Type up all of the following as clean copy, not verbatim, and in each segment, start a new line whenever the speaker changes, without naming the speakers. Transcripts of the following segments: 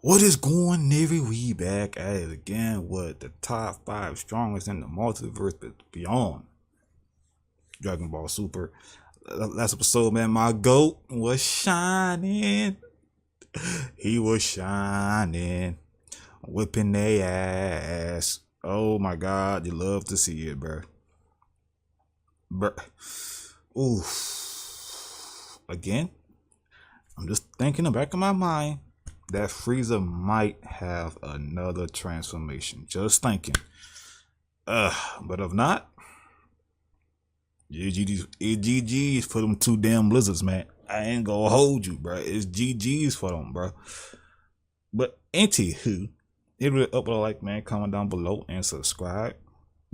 What is going, Navy? We back at it again with the top 5 strongest in the multiverse but beyond. Dragon Ball Super. Last episode, man, my GOAT was shining. He was shining, whipping their ass. Oh my God, you love to see it, bro. Oof. Again, I'm just thinking in the back of my mind that Frieza might have another transformation. Just thinking. But if not, GG's for them 2 damn blizzards, man. I ain't gonna hold you, bro. It's GG's for them, bro. But anywho, hit it up with a like, man. Comment down below and subscribe.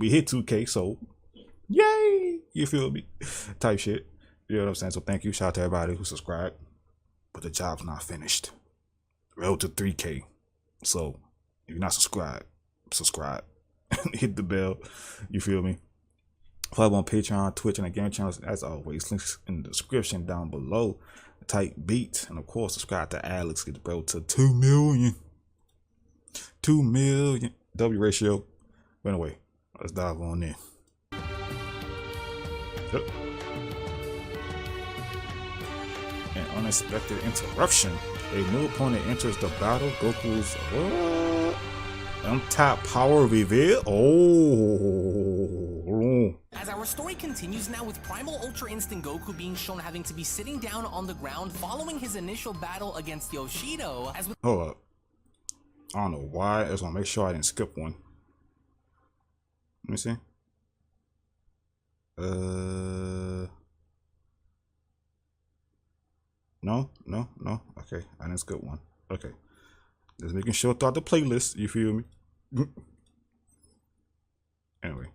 We hit 2K, so yay! You feel me? Type shit. You know what I'm saying? So thank you. Shout out to everybody who subscribed. But the job's not finished. Road to 3K. So if you're not subscribed, subscribe. Hit the bell. You feel me? Follow on Patreon, Twitch, and the game channels. As always, links in the description down below. Type beats. And of course, subscribe to Alex. Get the bro to 2 million. 2 million. W ratio. But anyway, let's dive on in. Yep. An unexpected interruption. A new opponent enters the battle. Goku's untapped power reveal. Oh.
As our story continues now with Primal Ultra Instinct Goku being shown having to be sitting down on the ground following his initial battle against Yoshito.
Hold up. I don't know why. I just want to make sure I didn't skip one. Let me see. No. Okay, I didn't skip one. Okay. Just making sure throughout the playlist, you feel me? Anyway.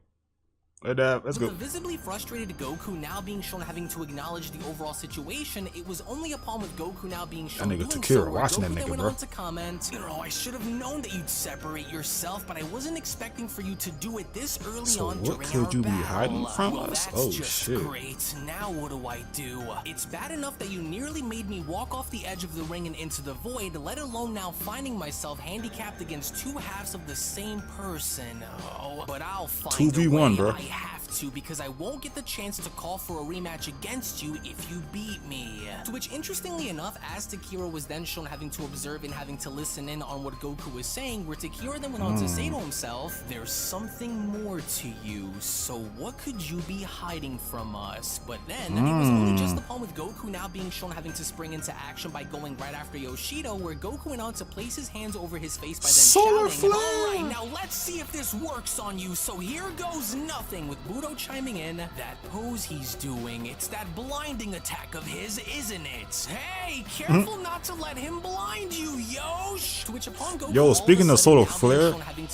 Let's go.
With a visibly frustrated Goku now being shown having to acknowledge the overall situation, it was only upon with Goku now being shown
that nigga
doing
Teira
so,
watching
Goku
that nigga,
went
bro.
on to comment, I should have known that you'd separate yourself, but I wasn't expecting for you to do it this early
So
on
what
during
could
our
you be
battle.
hiding from
Well,
us?
that's
Oh
just
shit.
Great. Now what do I do? It's bad enough that you nearly made me walk off the edge of the ring and into the void, let alone now finding myself handicapped against 2 halves of the same person. Oh, but I'll find
2v1,
a way.
bro.
I have to, because I won't get the chance to call for a rematch against you if you beat me. To which, interestingly enough, as Teira was then shown having to observe and having to listen in on what Goku was saying, where Teira then went on to say to himself, there's something more to you, so what could you be hiding from us? But then, it was only just upon with Goku now being shown having to spring into action by going right after Yoshito, where Goku went on to place his hands over his face by then
Solar
shouting,
flare!
alright, now let's see if this works on you, so here goes nothing, with Budo chiming in, that pose he's doing, it's that blinding attack of his, isn't it? Hey, careful not to let him blind you, Yosh! To which upon Goku,
Yo, speaking of solar flare,
having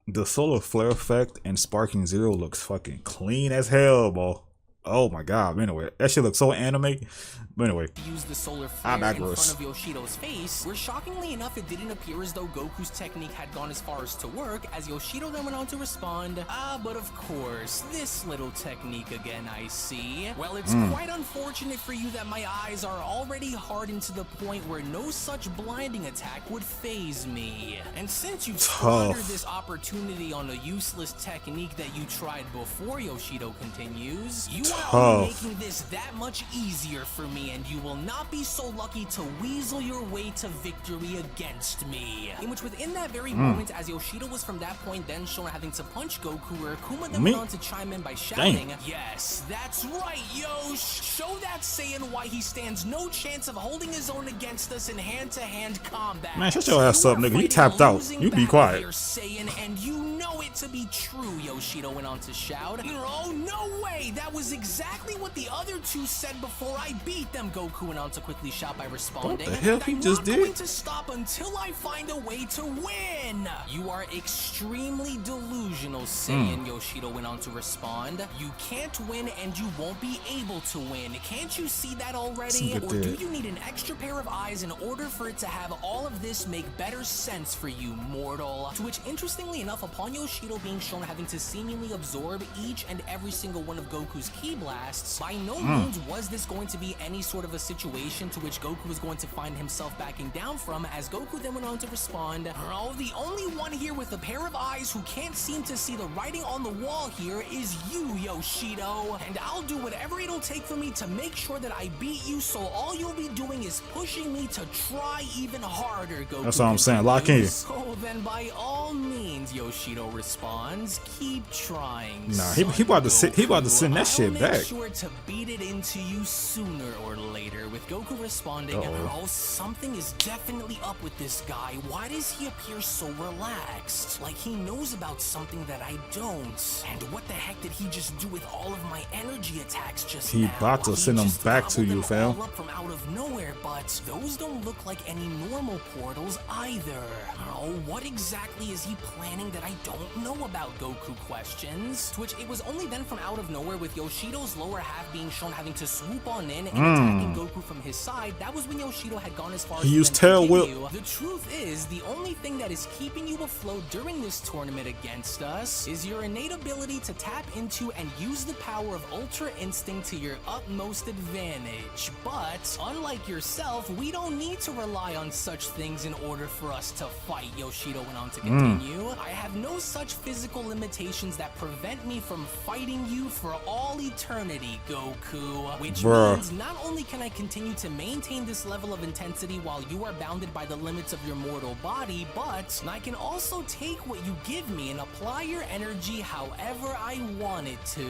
the solar flare effect and Sparking Zero looks fucking clean as hell, bro. Oh my God. Anyway, that shit looks so anime. But anyway,
use the solar flare in front of Yoshito's face, where shockingly enough it didn't appear as though Goku's technique had gone as far as to work, as Yoshito then went on to respond, but of course, this little technique again, I see. Well, it's quite unfortunate for you that my eyes are already hardened to the point where no such blinding attack would phase me. And since you've squandered this opportunity on a useless technique that you tried before, Yoshito continues, you are only making this that much easier for me, and you will not be so lucky to weasel your way to victory against me. In which within that very moment, as Yoshito was from that point then shown having to punch Goku, where Akuma then went on to chime in by shouting, yes, that's right, Yosh! Show that Saiyan why he stands no chance of holding his own against us in hand-to-hand combat.
Man, shut your ass up, nigga. You tapped out. You be quiet.
Here, Saiyan, and you know it to be true, Yoshito went on to shout. Oh, no way! That was exactly what the other 2 said before I beat them, Goku went on to quickly shout by responding.
What the hell he just did?
I'm not going to stop until I find a way to win. You are extremely delusional, Saiyan, Yoshito went on to respond. You can't win and you won't be able to win. Can't you see that already? Or do you need an extra pair of eyes in order for it to have all of this make better sense for you, mortal? To which, interestingly enough, upon Yoshito being shown having to seemingly absorb each and every single one of Goku's ki, Ki blasts, by no means was this going to be any sort of a situation to which Goku was going to find himself backing down from, as Goku then went on to respond, "Oh, the only one here with a pair of eyes who can't seem to see the writing on the wall here is you, Yoshito, and I'll do whatever it'll take for me to make sure that I beat you, so all you'll be doing is pushing me to try even harder, Goku."
That's what I'm saying. Lock in.
So then by all means, Yoshito responds, keep trying.
Nah, he about to send that shit
I'll
back.
make sure to beat it into you sooner or later, with Goku responding, "Oh, something is definitely up with this guy. Why does he appear so relaxed? Like he knows about something that I don't. And what the heck did he just do with all of my energy attacks just now?
He about to send them back to you, fam.
All up from out of nowhere, but those don't look like any normal portals either. Oh, what exactly is he planning that I don't know about?" Goku questions. To which it was only then from out of nowhere, with Yoshito's lower half being shown having to swoop on in and attacking Goku from his side, that was when Yoshito had gone as far as
He
to
used
then
tail whip.
continue. The truth is, the only thing that is keeping you afloat during this tournament against us is your innate ability to tap into and use the power of Ultra Instinct to your utmost advantage. But unlike yourself, we don't need to rely on such things in order for us to fight, Yoshito went on to continue. "I have no such physical limitations that prevent me from fighting you for all eternity, Goku. Which means not only can I continue to maintain this level of intensity while you are bounded by the limits of your mortal body, but I can also take what you give me and apply your energy however I want it to.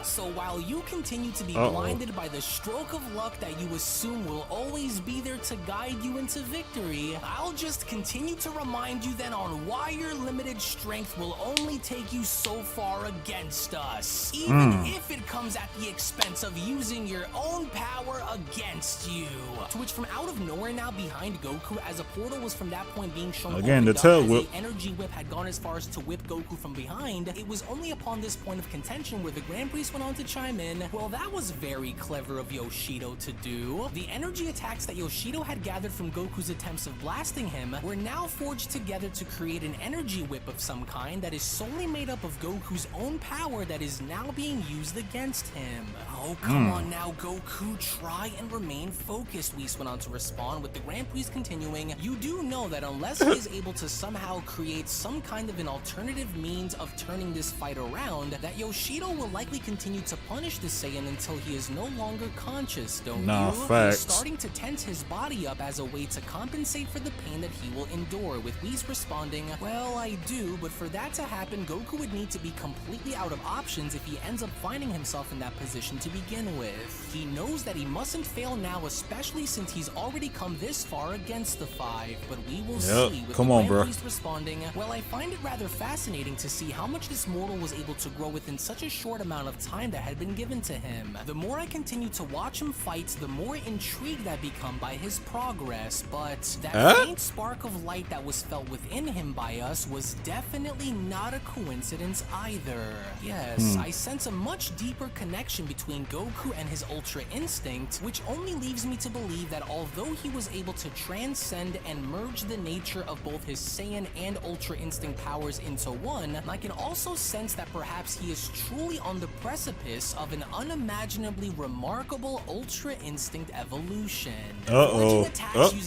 So while you continue to be blinded by the stroke of luck that you assume will always be there to guide you into victory, I'll just continue to remind you then on why your limited strength will only take you so far against us, even if it comes at the expense of using your own power against you." To which from out of nowhere now behind Goku, as a portal was from that point being shown
again, the
opened up,
tail
as
whip.
the energy whip had gone as far as to whip Goku from behind, it was only upon this point of contention where the Grand Priest went on to chime in, "Well, that was very clever of Yoshito to do. The energy attacks that Yoshito had gathered from Goku's attempts of blasting him were now forged together to create an energy whip of some kind that is solely made up of Goku's own power that is now being used against him." "Oh, come on now, Goku, try and remain focused," Whis went on to respond, with the Grand Priest continuing, "You do know that unless he is able to somehow create some kind of an alternative means of turning this fight around, that Yoshito will likely continue to punish the Saiyan until he is no longer conscious, don't
Nah,
you?
facts.
He's starting to tense his body up as a way to compensate for the pain that he will endure," with Whis responding, "Well, I do, but for that to happen, Goku would need to be completely out of options if he ends up finding himself in that position to begin with. He knows that he mustn't fail now, especially since he's already come this far against the Five, but we will see," with
Come
the
on,
Grand
bro.
Priest responding, "Well, I find it rather fascinating to see how much this mortal was able to grow within such a short amount of time that had been given to him. The more I continue to watch him fight, the more intrigued I become by his progress, but that faint spark of light that was felt within him by us was definitely not a coincidence either. Yes, I sense a much deeper connection between Goku and his Ultra Instinct, which only leaves me to believe that although he was able to transcend and merge the nature of both his Saiyan and Ultra Instinct powers into one, I can also sense that perhaps he is truly on the precipice of an unimaginably remarkable Ultra Instinct evolution."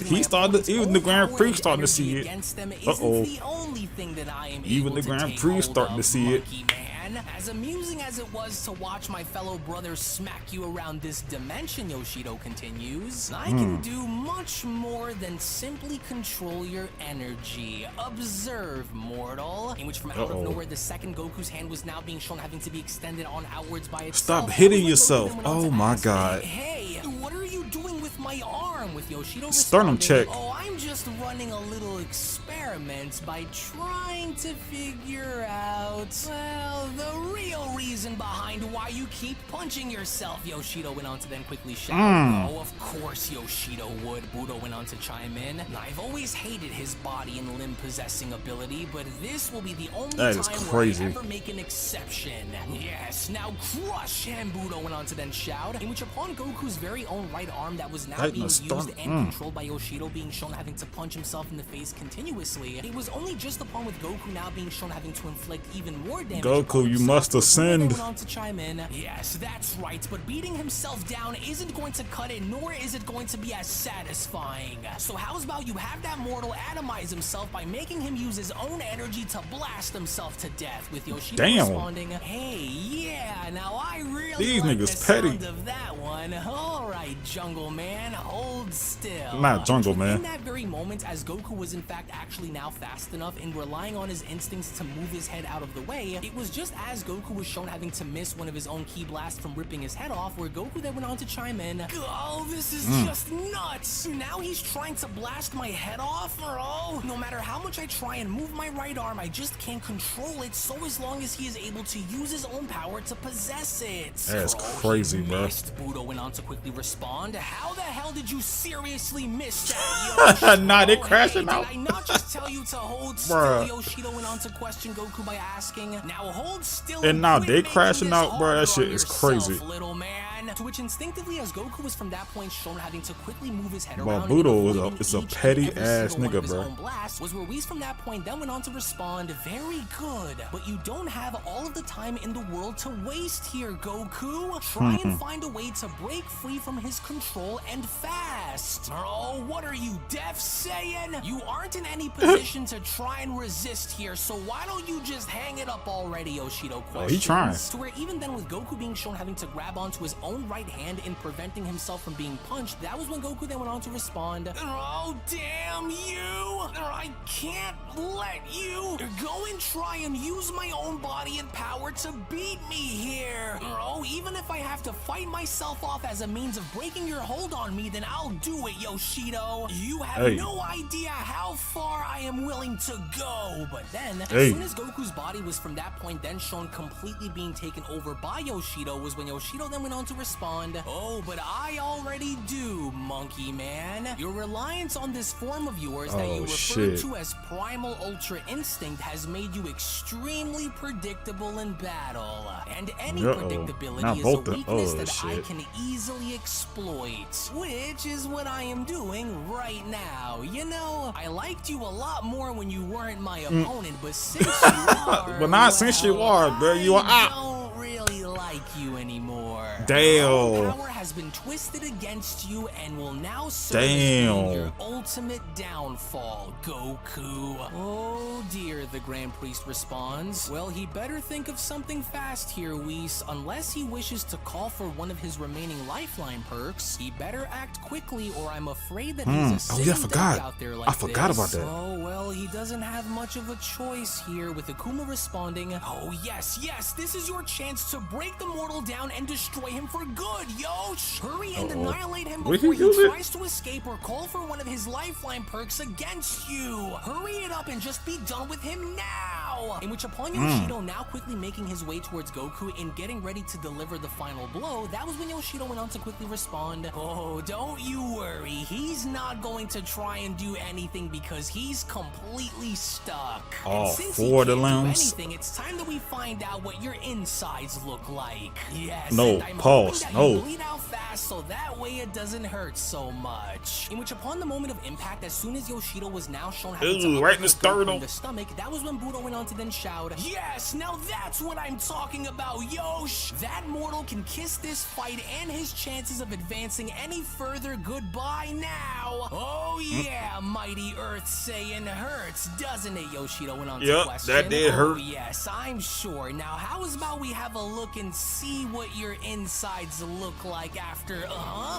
He started. Even the Grand Priest starting to see it.
Against them isn't the only thing that I am
Even
able
the
to
Grand
take
Priest
hold
starting
of,
to see it.
Monkey Man. As amusing as it was to watch my fellow brothers smack you around this dimension, Yoshito continues, I can do much more than simply control your energy. Observe, mortal. In which from out of nowhere, the second Goku's hand was now being shown having to be extended on outwards by itself.
Stop hitting yourself. Oh my god.
Hey, what are you doing with my arm? With Yoshito
Sternum check.
"Oh, I'm just running a little experiment by trying to figure out, well, the real reason behind why you keep punching yourself," Yoshito went on to then quickly shout. "Oh, of course Yoshito would," Budo went on to chime in. "I've always hated his body and limb possessing ability, but this will be the only time where I ever make an exception. Yes, now crush him," Budo went on to then shout, in which upon Goku's very own right arm that was now being used and controlled by Yoshito being shown having to punch himself in the face continuously, it was only just upon with Goku now being shown having to inflict even more damage.
Goku Goku, you must ascend.
Went on to chime in. Yes, that's right, but beating himself down isn't going to cut it, nor is it going to be as satisfying. So how's about you have that mortal atomize himself by making him use his own energy to blast himself to death, with Yoshito responding, hey, yeah, now I really
These
like
niggas
the
petty.
sound of that one. Alright, Jungle Man, hold still.
Not Jungle Man.
In that very moment, as Goku was in fact actually now fast enough in relying on his instincts to move his head out of the way, it was just as Goku was shown having to miss one of his own ki blasts from ripping his head off, where Goku then went on to chime in, oh, this is just nuts. Now he's trying to blast my head off? Oh, no matter how much I try and move my right arm, I just can't control it, so as long as he is able to use his own power to possess it.
That's crazy, bro.
Budo went on to quickly respond, how the hell did you seriously miss that, Yosh?
Nah, they crashing out.
Did I not just tell you to hold still? Yoshito went on to question Goku by asking, now hold still.
And now they crashing out, bro. That shit is crazy.
Little man. To which instinctively, as Goku was from that point shown having to quickly move his head
Bro,
around,
Budo is a petty ass nigga, bro.
Blast, was Ruiz from that point then went on to respond, very good, but you don't have all of the time in the world to waste here, Goku. Try and find a way to break free from his control and fast. Oh, what are you, deaf, Saiyan? You aren't in any position to try and resist here, so why don't you just hang it up already, Yoshito questions.
Oh, he trying.
To where even then with Goku being shown having to grab onto his own right hand in preventing himself from being punched, that was when Goku then went on to respond, oh, damn you! I can't let you go and try and use my own body and power to beat me here. Oh, even if I have to fight myself off as a means of breaking your hold on me, then I'll do it, Yoshito. You have no idea how far I am willing to go. But then, as soon as Goku's body was from that point then shown completely being taken over by Yoshito, was when Yoshito then went on to respond, oh, but I already do, monkey man. Your reliance on this form of yours that you refer to as Primal Ultra Instinct has made you extremely predictable in battle. And any predictability is a weakness that I can easily exploit, which is what I am doing right now. You know, I liked you a lot more when you weren't my opponent, but since you are,
but not since you are, bro, you are out.
I don't really like you anymore.
Damn.
Power has been twisted against you and will now serve as your ultimate downfall, Goku. Oh dear, the Grand Priest responds. Well, he better think of something fast here, Whis. Unless he wishes to call for one of his remaining lifeline perks, he better act quickly, or I'm afraid that he's a out there like
I forgot about that.
Oh, well, he doesn't have much of a choice here, with Akuma responding, oh yes, this is your chance to break the mortal down and destroy him for good, Yosh! Hurry and annihilate him before he tries to escape or call for one of his lifeline perks against you. Hurry it up and just be done with him now! In which upon Yoshito now quickly making his way towards Goku and getting ready to deliver the final blow, that was when Yoshito went on to quickly respond, oh, don't you worry, he's not going to try and do anything because he's completely stuck.
Oh,
and since
for
he
the
can't
limbs.
do anything, it's time that we find out what your insides look like. Yes,
no, pause, no.
Bleed out fast so that way it doesn't hurt so much. In which upon the moment of impact, as soon as Yoshito was now shown having to
right in the sternum,
the stomach, that was when Budo went on to then shout, yes, now that's what I'm talking about, Yosh! That mortal can kiss this fight and his chances of advancing any further goodbye now. Oh yeah, mighty Earth Saiyan hurts, doesn't it, Yoshito went on to question.
That did hurt.
Oh yes, I'm sure. Now how is about we have a look and see what your insides look like after,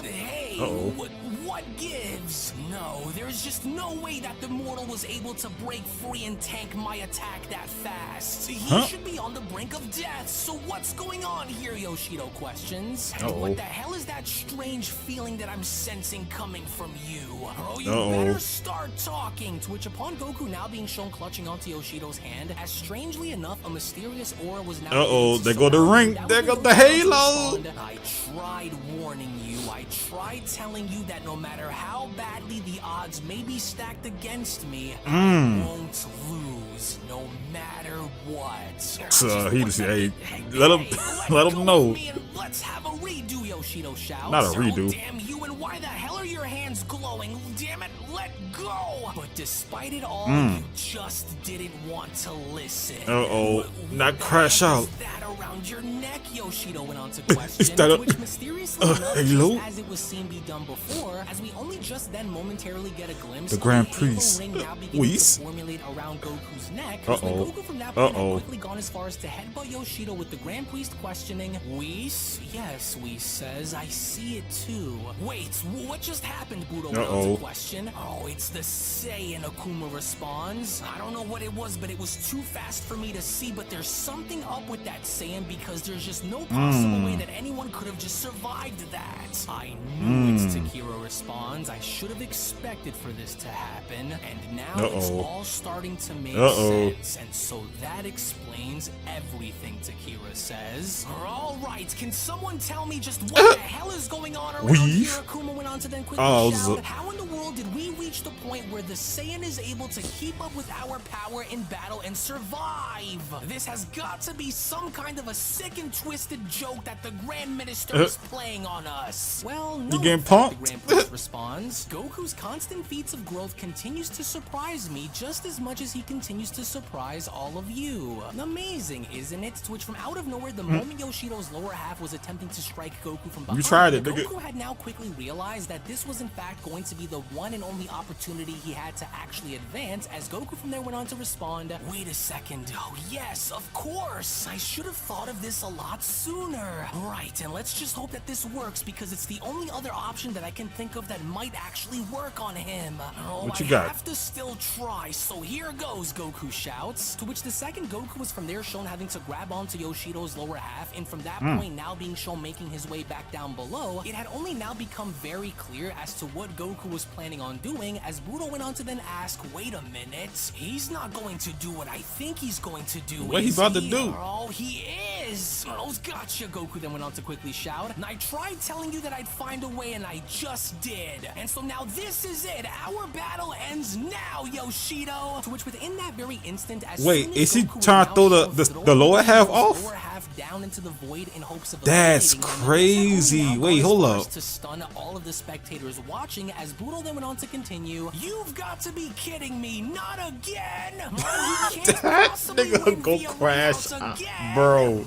hey, what gives? No, there's just no way that the mortal was able to break free and tank my attack that fast. He should be on the brink of death, so what's going on here, Yoshito questions. And what the hell is that strange feeling that I'm sensing coming from you? Oh, you better start talking. To which upon Goku now being shown clutching onto Yoshito's hand, as strangely enough, a mysterious aura was now
there go the ring, there go the halo.
I tried warning you, I tried telling you that no matter how badly the odds may be stacked against me, I won't lose, no matter what.
So he just let him know.
Let's have a redo, Yoshito shouts.
Not a redo.
Oh, damn you, and why the hell are your hands glowing? Damn it, let go! But despite it all, you just didn't want to listen.
Not crash out.
That around your neck, Yoshito went on to question,
Is that a
which mysteriously enough,
halo?
just as it was seen be done before, as we only just then momentarily get a glimpse
The Grand
of the halo
Priest.
ring now beginning to
Whis?
formulate around Goku's neck. When Goku from that point had quickly gone as far as to headbutt Yoshito with the Grand Priest questioning, Whis? Yes, Whis says, I see it too. Wait, what just happened? Budo went on to question. Oh, it's the Saiyan, Akuma responds. I don't know what it was, but it was too fast for me to see, but there's something up with that Saiyan because there's just no possible way that anyone could have just survived that. I knew it's Takira responds. I should have expected for this to happen, and now it's all starting to make sense, and so that explains everything, Takira says. All right, can someone tell me just what the hell is going on around here? Akuma went on to then quickly shout, how in the world did we reach the point where the Saiyan is able to keep up with our power in battle and survive? This has got to be some kind of a sick and twisted joke that the Grand Minister is playing on us. Well, no,
you getting pumped?
The Grand Prince responds. Goku's constant feats of growth continues to surprise me just as much as he continues to surprise all of you. Amazing, isn't it? To which from out of nowhere, the moment Yoshito's lower half was attempting to strike Goku from behind,
you tried it, nigga.
Goku had now quickly realized that this was in fact going to be the one and only opportunity he had to actually advance, as Goku from there went on to respond, wait a second, oh yes, of course, I should have thought of this a lot sooner. Right, and let's just hope that this works because it's the only other option that I can think of that might actually work on him. Oh,
what you got?
I have to still try, so here goes, Goku shouts, to which the second Goku was from there shown having to grab onto Yoshito's lower half, and from that point now being shown making his way back down below, it had only now become very clear as to what Goku was planning on doing, as Budo went on to then ask, wait a minute, he's not going to do what I think he's going to do.
What he about to do?
Oh, he is! Oh, gotcha, Goku then went on to quickly shout, and I tried telling you that I'd find a way, and I just did. And so now this is it, our battle ends now, Yoshito! To which within that very instant, as
wait, is he trying to throw the lower half off?
Lower half down into the void in hopes of
that's crazy. Wait, hold up.
To stun all of the spectators watching, as Budo then went on to continue, you've got to be kidding me, not again!
Nigga go crash, bro.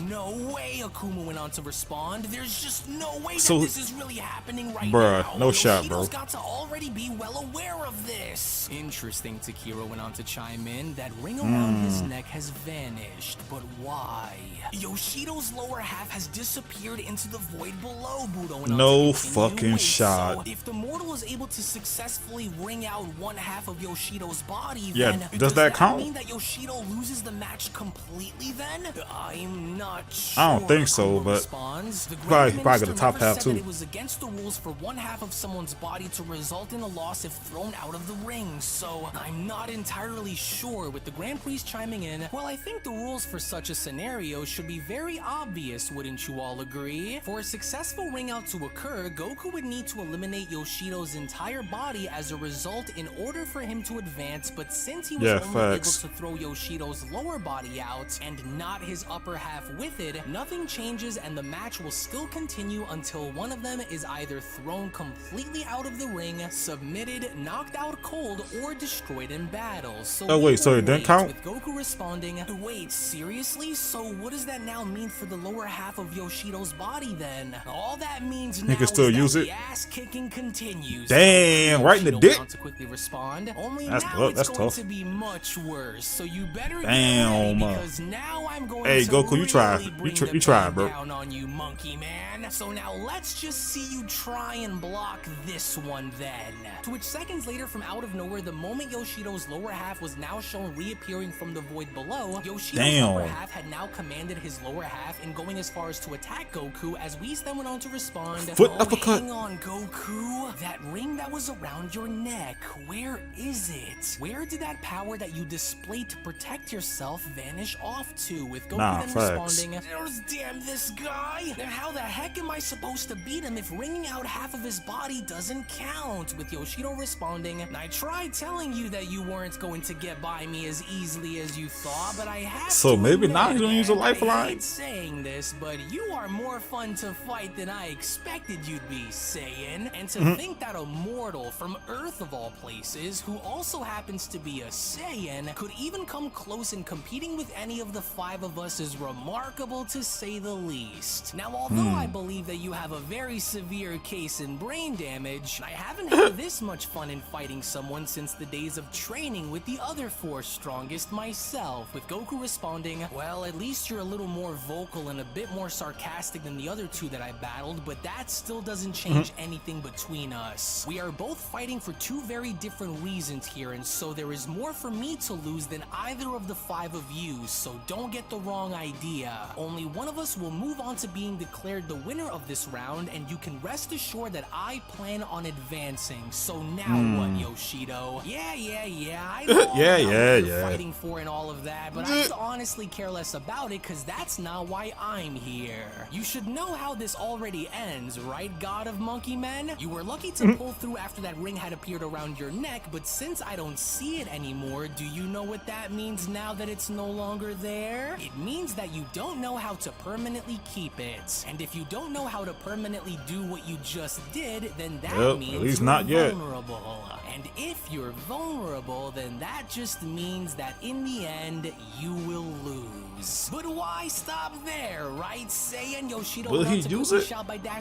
No way, Akuma went on to respond. There's just no way that this is really happening right now.
No shot, bro.
Got to already be well aware of this. Interesting, Takira went on to chime in. That ring around his neck has vanished, but why? Yoshito's lower half has disappeared into the void below, Budo went on to
fucking shot.
So if the mortal is able to successfully wring out one half of Yoshido's body,
yeah,
then
does that count?
Mean that Yoshito loses the match completely then? I'm not sure.
I don't think so, but probably got the top half too.
It was against the rules for one half of someone's body to result in a loss if thrown out of the ring, so I'm not entirely sure. With the Grand Priest chiming in, well, I think the rules for such a scenario should be very obvious, wouldn't you all agree? For a successful ring out to occur, Goku would need to eliminate Yoshito's entire body as a result in order for him to advance, but since he was only able to throw Yoshito's lower body out and not his upper half with it, nothing changes and the match will still continue until one of them is either thrown completely out of the ring, submitted, knocked out cold, or destroyed in battle. So
wait, so it didn't count?
With Goku responding, wait, seriously? So what does that now mean for the lower half of Yoshito's body then? All that means now is that the ass kicking continues.
Damn, right in the dick.
To quickly respond. Only
that's
now
tough.
it's
That's
going
tough.
to be much worse. So you better
damn,
get ready because now I'm going
hey,
to
Goku, you try. You try, bro.
Down on you, monkey man. So now let's just see you try and block this one then. To which seconds later, from out of nowhere, the moment Yoshito's lower half was now shown reappearing from the void below, Yoshito's upper half had now commanded his lower half in going as far as to attack Goku, as Whis then went on to respond,
foot uppercut.
Hang on, Goku. That ring that was around your neck, where is it? Where did that power that you displayed to protect yourself vanish off to? With Goku then responding, damn this guy. How the heck am I supposed to beat him if wringing out half of his body doesn't count? With Yoshito responding, I tried telling you that you weren't going to get by me as easily as you thought, but I have
so
to
maybe
admit,
now he's gonna use a
I
lifeline.
hate saying this, but you are more fun to fight than I expected you'd be, Saiyan. And to think that a mortal from Earth of all places versus, who also happens to be a Saiyan, could even come close in competing with any of the 5 of us is remarkable to say the least. Now, although I believe that you have a very severe case in brain damage, I haven't had this much fun in fighting someone since the days of training with the other 4 strongest myself, with Goku responding, well, at least you're a little more vocal and a bit more sarcastic than the other 2 that I battled, but that still doesn't change anything between us. We are both fighting for 2 very different reasons here, and so there is more for me to lose than either of the 5 of you, so don't get the wrong idea. Only one of us will move on to being declared the winner of this round, and you can rest assured that I plan on advancing. So now what, Yoshito? Yeah, I know all about what you're fighting for and all of that, but I could honestly care less about it, cause that's not why I'm here. You should know how this already ends, right, God of Monkey Men? You were lucky to pull through after that ring had appeared around your neck, but since I don't see it anymore, do you know what that means now that it's no longer there? It means that you don't know how to permanently keep it. And if you don't know how to permanently do what you just did, then that means
at least not yet.
Vulnerable. And if you're vulnerable, then that just means that in the end, you will lose. But why stop there, right? Saiyan Yoshito
will he use it?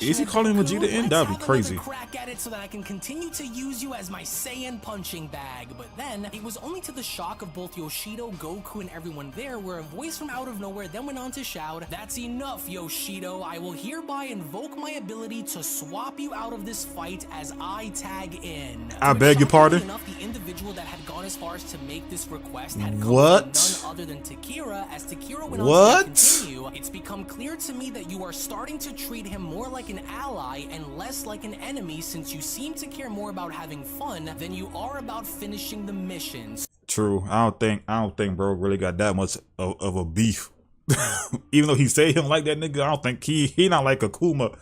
Is he calling Vegeta in? That'd be crazy.
Crack at it so that I can continue to use you as my Saiyan punching bag. But then, it was only to the shock of both Yoshito, Goku, and everyone there where a voice from out of nowhere then went on to shout, "That's enough, Yoshito. I will hereby invoke my ability to swap you out of this fight as I tag in."
I beg your pardon?
Enough, the individual that had gone as far as to make this request had come
What?
from none other than Teira. As Teira went on to continue, it's become clear to me that you are starting to treat him more like an ally and less like an enemy, since you seem to care more about having fun than you are about finishing the missions.
True. I don't think bro really got that much of a beef. Even though he say him like that nigga, I don't think he not like Akuma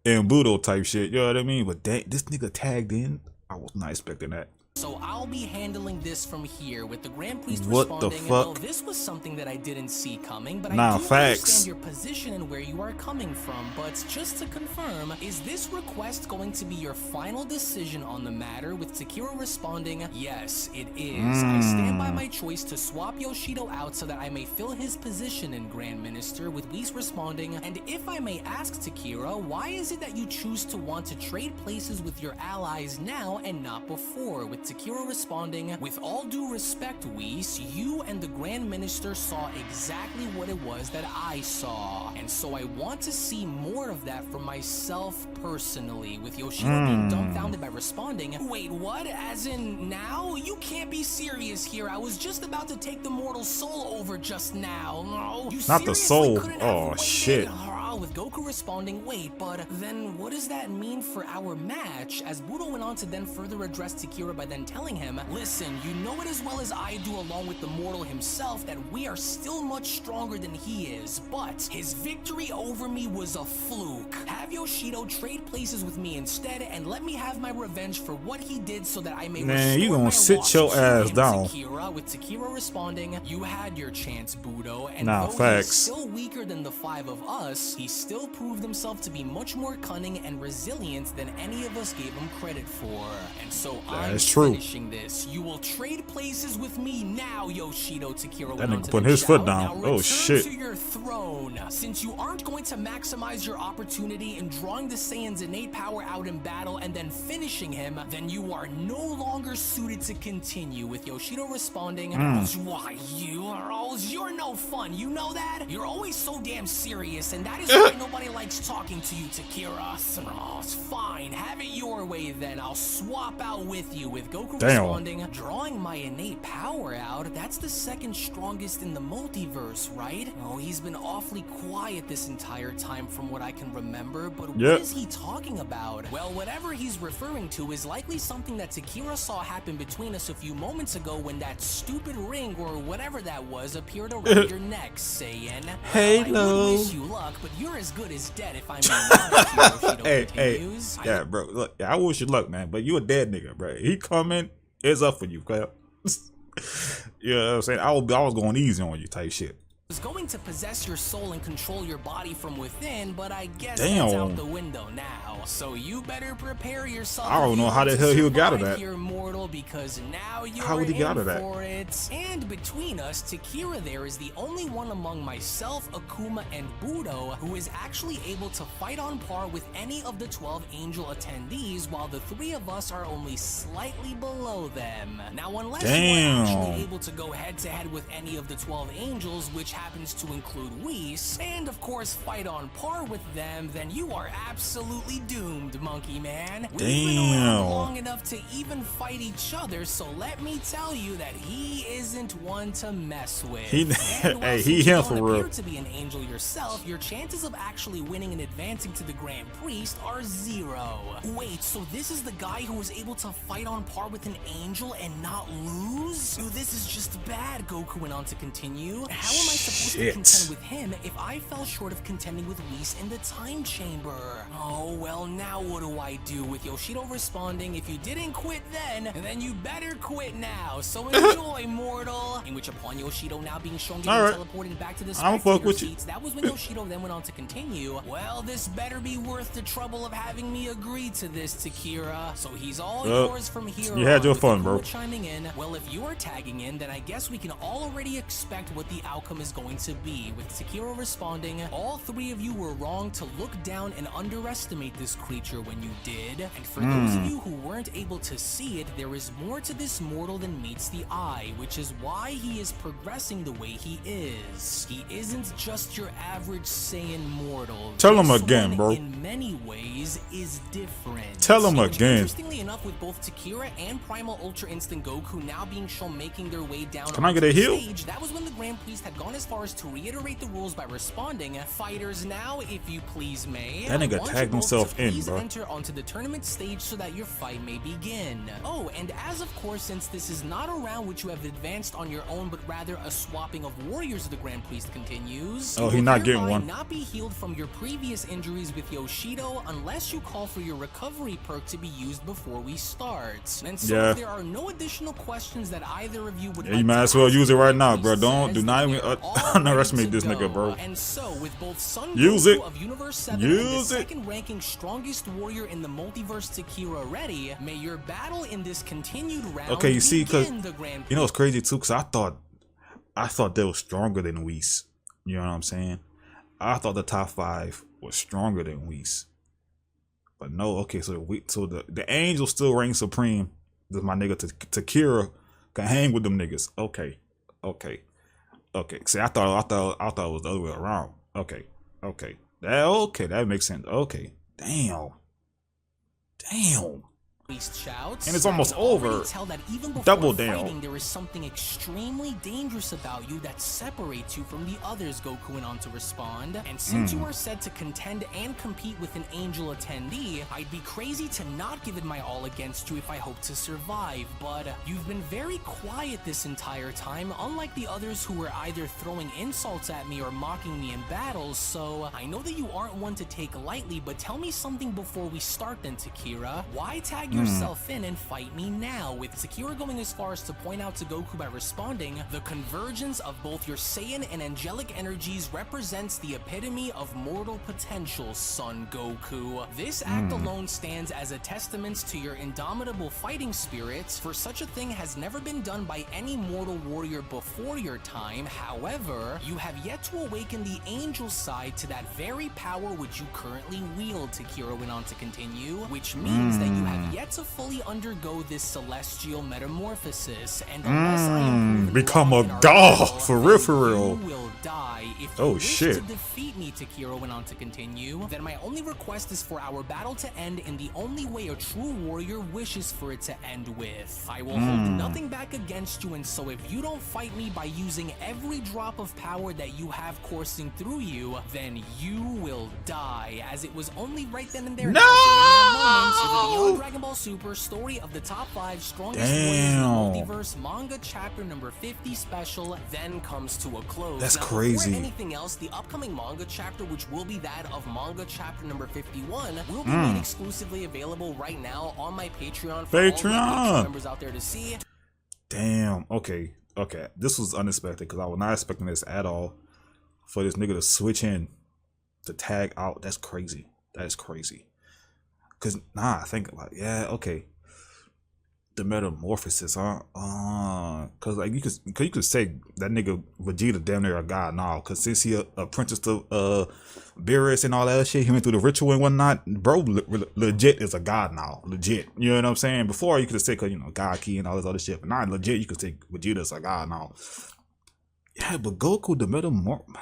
and Budo type shit. You know what I mean? But this nigga tagged in. I was not expecting that.
So I'll be handling this from here, with the Grand Priest
what
responding,
the fuck?
well, this was something that I didn't see coming, but
nah,
I do
facts.
understand your position and where you are coming from. But just to confirm, is this request going to be your final decision on the matter, with Teira responding, yes, it is. I stand by my choice to swap Yoshito out so that I may fill his position in Grand Minister, with Whis responding, and if I may ask Teira, why is it that you choose to want to trade places with your allies now and not before, with Teira responding, with all due respect, Whis, you and the Grand Minister saw exactly what it was that I saw, and so I want to see more of that for myself personally, with Yoshito being dumbfounded by responding, wait, what? As in now? You can't be serious here. I was just about to take the mortal soul over just now. No, you
not the soul. Oh shit.
With Goku responding, wait, but then what does that mean for our match? As Budo went on to then further address Teira by then telling him, listen, you know it as well as I do, along with the mortal himself, that we are still much stronger than he is, but his victory over me was a fluke. Have Yoshito trade places with me instead, and let me have my revenge for what he did so that I may
man, you
restore
gonna
my
sit
loss
your
to
ass
him,
down.
with Teira responding, you had your chance, Budo, and
nah,
though
facts.
he's still weaker than the 5 of us, he still proved himself to be much more cunning and resilient than any of us gave him credit for. And so I'm finishing this. You will trade places with me now, Yoshito, Teira
that
went on
nigga
to
putting
then
his foot
shout.
down.
Now
Oh
return
shit.
to your throne. Since you aren't going to maximize your opportunity in drawing the Saiyan's innate power out in battle and then finishing him, then you are no longer suited to continue, with Yoshito responding, why you're no fun, you know that? You're always so damn serious, and that is why nobody likes talking to you, Teira. Oh, it's fine, have it your way then. I'll swap out with you, with Goku responding, drawing my innate power out, that's the second strongest in the multiverse, right? Oh, he's been awfully quiet this entire time from what I can remember, but what is he talking about? Well, whatever he's referring to is likely something that Teira saw happen between us a few moments ago when that stupid ring or whatever that was appeared around your neck, Saiyan.
Hello.
I would wish you luck, but you're as good as dead if I'm being honest, Yoshito continues.
Yeah, bro, look, I wish you luck, man, but you a dead nigga, bro. He coming, it's up for you, cuz. You know what I'm saying? I was going easy on you type shit.
was going to possess your soul and control your body from within, but I guess
Damn.
that's out the window now. So you better prepare yourself.
I don't know how the hell he would get out of that.
You're mortal because now you're
how would he get out of that?
for it. And between us, Teira there is the only one among myself, Akuma, and Budo who is actually able to fight on par with any of the 12 angel attendees, while the 3 of us are only slightly below them. Now, unless you are actually able to go head to head with any of the 12 angels, which happens to include Whis, and of course fight on par with them, then you are absolutely doomed, Monkey Man. We've been around long enough to even fight each other, so let me tell you that he isn't one to mess with.
Hey, he him for real.
To be an angel yourself, your chances of actually winning and advancing to the Grand Priest are 0. Wait, so this is the guy who was able to fight on par with an angel and not lose? Dude, this is just bad, Goku went on to continue. How am I supposed to contend with him if I fell short of contending with Whis in the time chamber? Oh, well, now what do I do? With Yoshito responding, if you didn't quit then you better quit now. So enjoy, mortal. In which upon Yoshito now being shown getting teleported back to the spectator seats, that was when Yoshito then went on to continue. Well, this better be worth the trouble of having me agree to this, Teira. So he's all yours from here.
You had your fun, bro.
Chiming in. Well, if you're tagging in, then I guess we can already expect what the outcome is going to be. With Teira responding, all 3 of you were wrong to look down and underestimate this creature when you did. And for those of you who weren't able to see it, there is more to this mortal than meets the eye, which is why he is progressing the way he is. He isn't just your average Saiyan mortal.
Tell him again, bro.
In many ways is different.
Tell him again.
Interestingly enough, with both Teira and Primal Ultra Instinct Goku now being shown making their way down
Can I get a heal?
stage, that was when the Grand Priest had gone as far as to reiterate the rules by responding, fighters now, if you please may.
That nigga tagged himself in,
please
bro.
enter onto the tournament stage so that your fight may begin. Oh, and as of course, since this is not a round which you have advanced on your own, but rather a swapping of warriors, the Grand Priest continues.
Oh, he's not getting one.
Not be healed from your previous injuries with Yoshito unless you call for your recovery perk to be used before we start. And so if there are no additional questions that either of you would like
you might as well use it right now, bro. Do not even underestimate this nigga, bro.
And so with both Son
use
Goku
it.
of Universe 7
use
and the
it.
second ranking strongest warrior in the multiverse, Teira, ready, may your battle in this continued round
okay, you see, because
the Grand
you know it's crazy too, because I thought they were stronger than Whis. You know what I'm saying? I thought the top 5 was stronger than Whis. But no, okay, so the angel still reigns supreme. This my nigga Teira can hang with them niggas. Okay. See, I thought it was the other way around. Okay. That makes sense. Okay. Damn.
Shouts,
and it's almost over.
Tell that even before
Double down.
Fighting, there is something extremely dangerous about you that separates you from the others, Goku went on to respond. And since you are said to contend and compete with an angel attendee, I'd be crazy to not give it my all against you if I hope to survive. But you've been very quiet this entire time, unlike the others who were either throwing insults at me or mocking me in battles. So I know that you aren't one to take lightly, but tell me something before we start then, Teira. Why tag yourself in and fight me now? With Teira going as far as to point out to Goku by responding, the convergence of both your Saiyan and angelic energies represents the epitome of mortal potential, Son Goku. This act alone stands as a testament to your indomitable fighting spirits, for such a thing has never been done by any mortal warrior before your time. However, you have yet to awaken the angel side to that very power which you currently wield, Teira went on to continue, which means that you have yet to fully undergo this celestial metamorphosis, and unless I am
become a god for real.
You will die if
oh
you wish
shit
to defeat me, Teira went on to continue. Then my only request is for our battle to end in the only way a true warrior wishes for it to end with. I will hold nothing back against you, and so if you don't fight me by using every drop of power that you have coursing through you, then you will die, as it was only right then and there.
No!
Dragon Ball Super Story of the Top 5 Strongest Warriors in the Multiverse Manga Chapter number 50 special then comes to a close.
That's
now,
crazy.
Before anything else, the upcoming manga chapter, which will be that of Manga Chapter number 51, will be made exclusively available right now on my Patreon for all my members out there to see.
Damn. Okay. This was unexpected because I was not expecting this at all. for this nigga to switch in to tag out, that's crazy. That's crazy. Cause I think about it. Yeah, okay. The metamorphosis, huh? Cause like you could say that nigga Vegeta damn near a god now. Cause since he apprentice to Beerus and all that shit, he went through the ritual and whatnot. Bro, legit is a god now. Legit, you know what I'm saying? Before you could have said, cause you know God Key and all this other shit, but now legit you could say Vegeta is a god now. Yeah, but Goku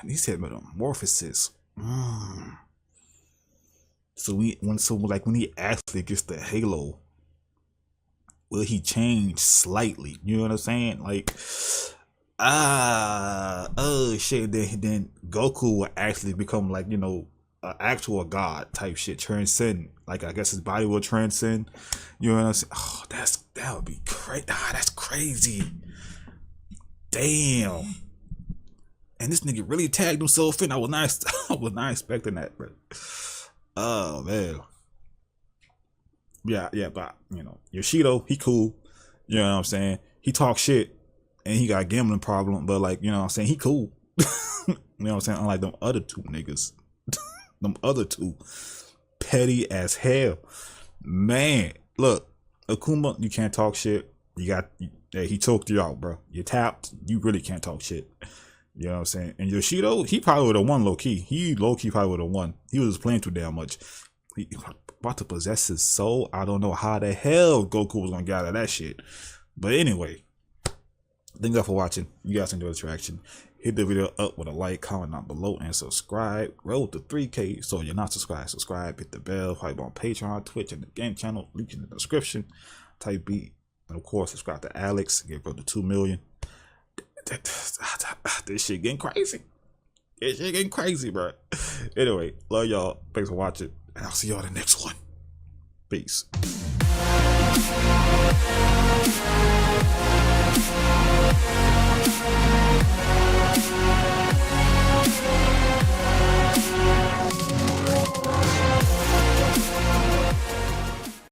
he said metamorphosis. So when he actually gets the Halo, will he change slightly? You know what I'm saying? Like, oh shit. Then Goku will actually become like, you know, an actual god type shit, transcend. Like, I guess his body will transcend. You know what I'm saying? Oh, that would be crazy. That's crazy. Damn. And this nigga really tagged himself in. I was not expecting that, bro. Oh man. Yeah, but you know, Yoshito, he cool. You know what I'm saying? He talk shit and he got a gambling problem, but like, you know what I'm saying, he cool. You know what I'm saying? Unlike them other two niggas. Them other two. Petty as hell. Man, look, Akuma, you can't talk shit. He choked you out, bro. You tapped, you really can't talk shit. You know what I'm saying? And Yoshito, he probably would have won low key. He low key probably would have won. He was playing too damn much. He about to possess his soul. I don't know how the hell Goku was gonna get out of that shit. But anyway, thank you for watching. You guys enjoyed the reaction. Hit the video up with a like, comment down below, and subscribe. Roll to 3K. So you're not subscribed, subscribe. Hit the bell. Probably on Patreon, Twitch, and the game channel. Link in the description. Type beat. And of course, subscribe to Alex. Get up to 2 million. This shit getting crazy. This shit getting crazy, bro. Anyway, love y'all. Thanks for watching. And I'll see y'all in the next one. Peace.